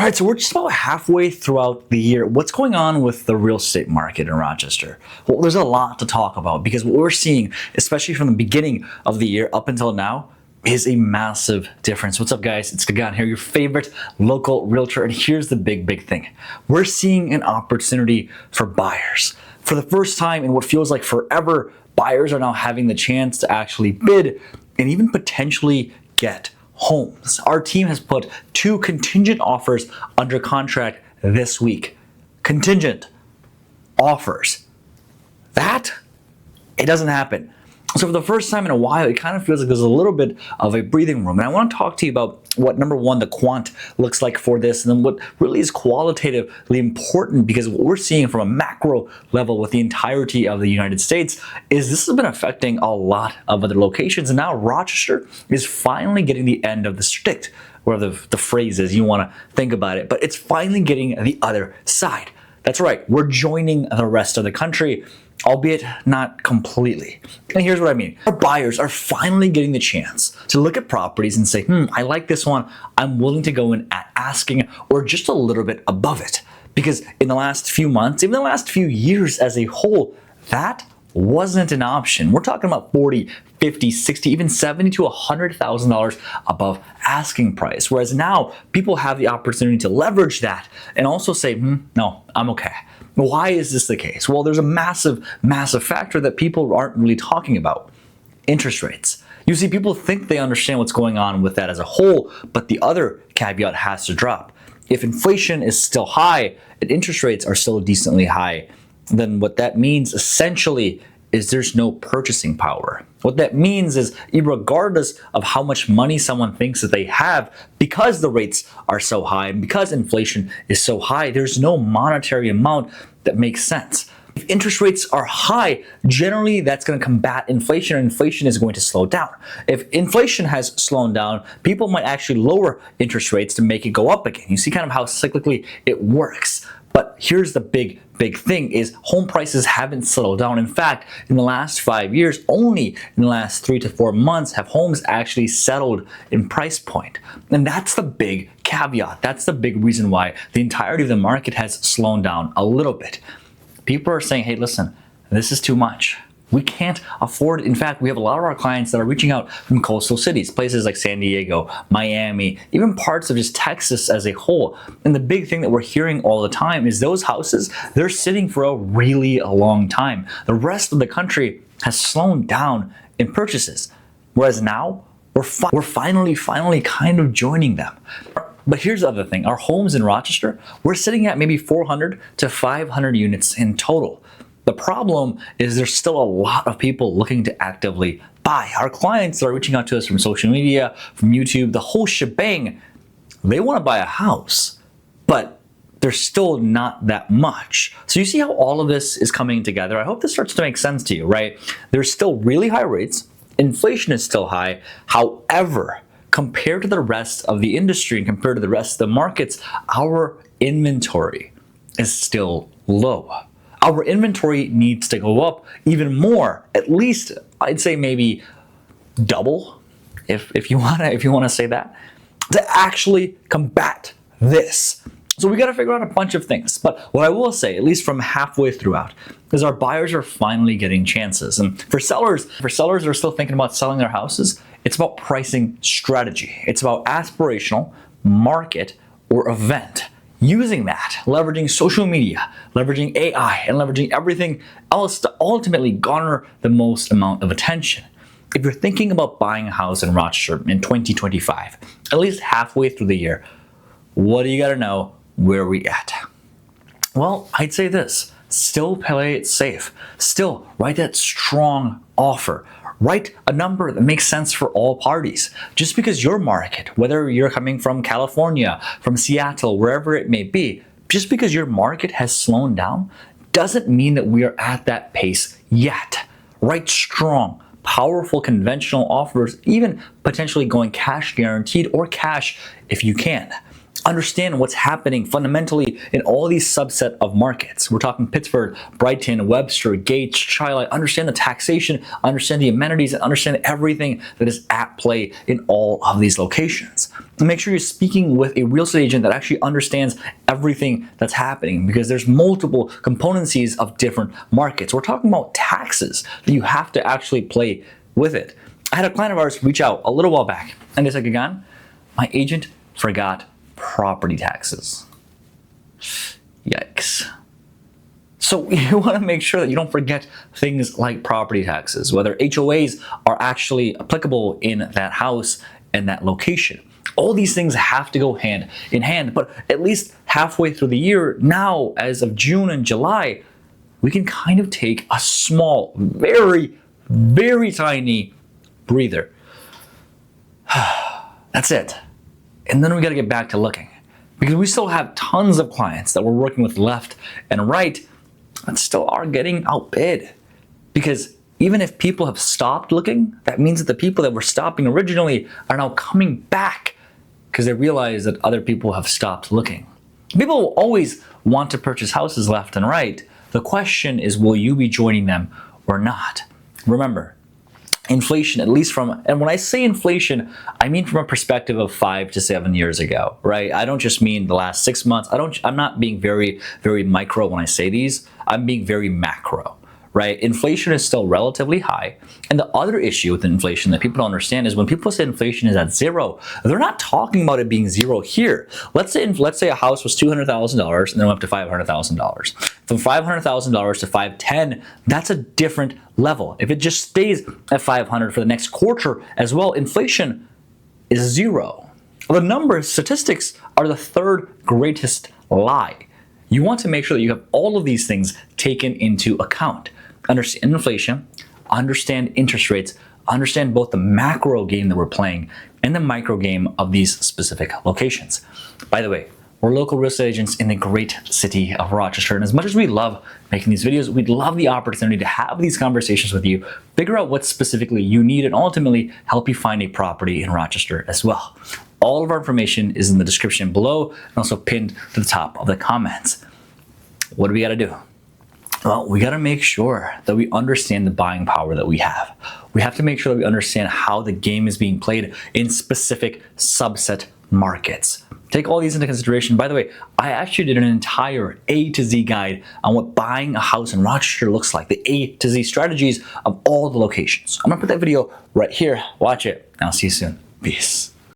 All right, so we're just about halfway throughout the year. What's going on with the real estate market in Rochester? Well, there's a lot to talk about because what we're seeing, especially from the beginning of the year up until now, is a massive difference. What's up, guys? It's Kagan here, your favorite local realtor, and here's the big thing. We're seeing an opportunity for buyers. For the first time in what feels like forever, buyers are now having the chance to actually bid and even potentially get homes. Our team has put 2 contingent offers under contract this week. Contingent offers. That, it doesn't happen. So for the first time in a while, it kind of feels like there's a little bit of a breathing room. And I want to talk to you about what, number one, the quant looks like for this, and then what really is qualitatively important, because what we're seeing from a macro level with the entirety of the United States is this has been affecting a lot of other locations. And now Rochester is finally getting the end of the stick, or the phrase is, you want to think about it, but it's finally getting the other side. That's right, we're joining the rest of the country, albeit not completely. And here's what I mean. Our buyers are finally getting the chance to look at properties and say, I like this one. I'm willing to go in at asking or just a little bit above it. Because in the last few months, even the last few years as a whole, that wasn't an option. We're talking about 40, 50, 60, even 70 to $100,000 above asking price. Whereas now people have the opportunity to leverage that and also say, no, I'm okay. Why is this the case? Well, there's a massive factor that people aren't really talking about. Interest rates. You see, people think they understand what's going on with that as a whole, but the other caveat has to drop. If inflation is still high and interest rates are still decently high, then what that means essentially is there's no purchasing power. What that means is, regardless of how much money someone thinks that they have, because the rates are so high and because inflation is so high, there's no monetary amount that makes sense. If interest rates are high, generally that's going to combat inflation, and inflation is going to slow down. If inflation has slowed down, people might actually lower interest rates to make it go up again. You see kind of how cyclically it works. But here's the big thing is home prices haven't settled down. In fact, in the last 5 years, only in the last 3 to 4 months have homes actually settled in price point. And that's the big caveat. That's the big reason why the entirety of the market has slowed down a little bit. People are saying, hey, listen, this is too much. We can't afford it. In fact, we have a lot of our clients that are reaching out from coastal cities, places like San Diego, Miami, even parts of just Texas as a whole. And the big thing that we're hearing all the time is those houses, they're sitting for a really long time. The rest of the country has slowed down in purchases. Whereas now, we're finally kind of joining them. But here's the other thing. Our homes in Rochester, we're sitting at maybe 400 to 500 units in total. The problem is there's still a lot of people looking to actively buy. Our clients that are reaching out to us from social media, from YouTube, the whole shebang, they want to buy a house, but there's still not that much. So you see how all of this is coming together. I hope this starts to make sense to you, right? There's still really high rates. Inflation is still high. However, compared to the rest of the industry and compared to the rest of the markets, our inventory is still low. Our inventory needs to go up even more, at least I'd say maybe double, if you wanna say that, to actually combat this. So we gotta figure out a bunch of things. But what I will say, at least from halfway throughout, is our buyers are finally getting chances. And for sellers that are still thinking about selling their houses, it's about pricing strategy. It's about aspirational, market, or event. Using that, leveraging social media, leveraging AI, and leveraging everything else to ultimately garner the most amount of attention. If you're thinking about buying a house in Rochester in 2025, at least halfway through the year, what do you gotta know? Where are we at? Well, I'd say this, still play it safe. Still write that strong offer. Write a number that makes sense for all parties. Just because your market, whether you're coming from California, from Seattle, wherever it may be, just because your market has slowed down doesn't mean that we are at that pace yet. Write strong, powerful conventional offers, even potentially going cash guaranteed or cash if you can. understand what's happening fundamentally in all these subset of markets. We're talking Pittsburgh, Brighton, Webster, Gates, Chi-Li. Understand the taxation, understand the amenities, and understand everything that is at play in all of these locations. And make sure you're speaking with a real estate agent that actually understands everything that's happening, because there's multiple componencies of different markets. We're talking about taxes that you have to actually play with it. I had a client of ours reach out a little while back, and they said, Gagan, my agent forgot property taxes. Yikes. So you want to make sure that you don't forget things like property taxes, whether HOAs are actually applicable in that house and that location. All these things have to go hand in hand, but at least halfway through the year, now as of June and July, we can kind of take a small, very, very tiny breather. That's it. And then we got to get back to looking, because we still have tons of clients that we're working with left and right and still are getting outbid. Because even if people have stopped looking, that means that the people that were stopping originally are now coming back because they realize that other people have stopped looking. People will always want to purchase houses left and right. The question is, will you be joining them or not? Remember, inflation, at least from, and when I say inflation, I mean from a perspective of 5 to 7 years ago, right? I don't just mean the last 6 months. I'm not being very, very micro when I say these. I'm being very macro, right? Inflation is still relatively high. And the other issue with inflation that people don't understand is when people say inflation is at zero, they're not talking about it being zero here. Let's say a house was $200,000 and then went up to $500,000. From $500,000 to $510,000, that's a different level. If it just stays at $500,000 for the next quarter as well, inflation is zero. The numbers, statistics are the third greatest lie. You want to make sure that you have all of these things taken into account. Understand inflation, understand interest rates, understand both the macro game that we're playing and the micro game of these specific locations. By the way, we're local real estate agents in the great city of Rochester. And as much as we love making these videos, we'd love the opportunity to have these conversations with you, figure out what specifically you need, and ultimately help you find a property in Rochester as well. All of our information is in the description below and also pinned to the top of the comments. What do we got to do? Well, we got to make sure that we understand the buying power that we have. We have to make sure that we understand how the game is being played in specific subset markets. Take all these into consideration. By the way, I actually did an entire A to Z guide on what buying a house in Rochester looks like, the A to Z strategies of all the locations. I'm gonna put that video right here. Watch it, and I'll see you soon. Peace.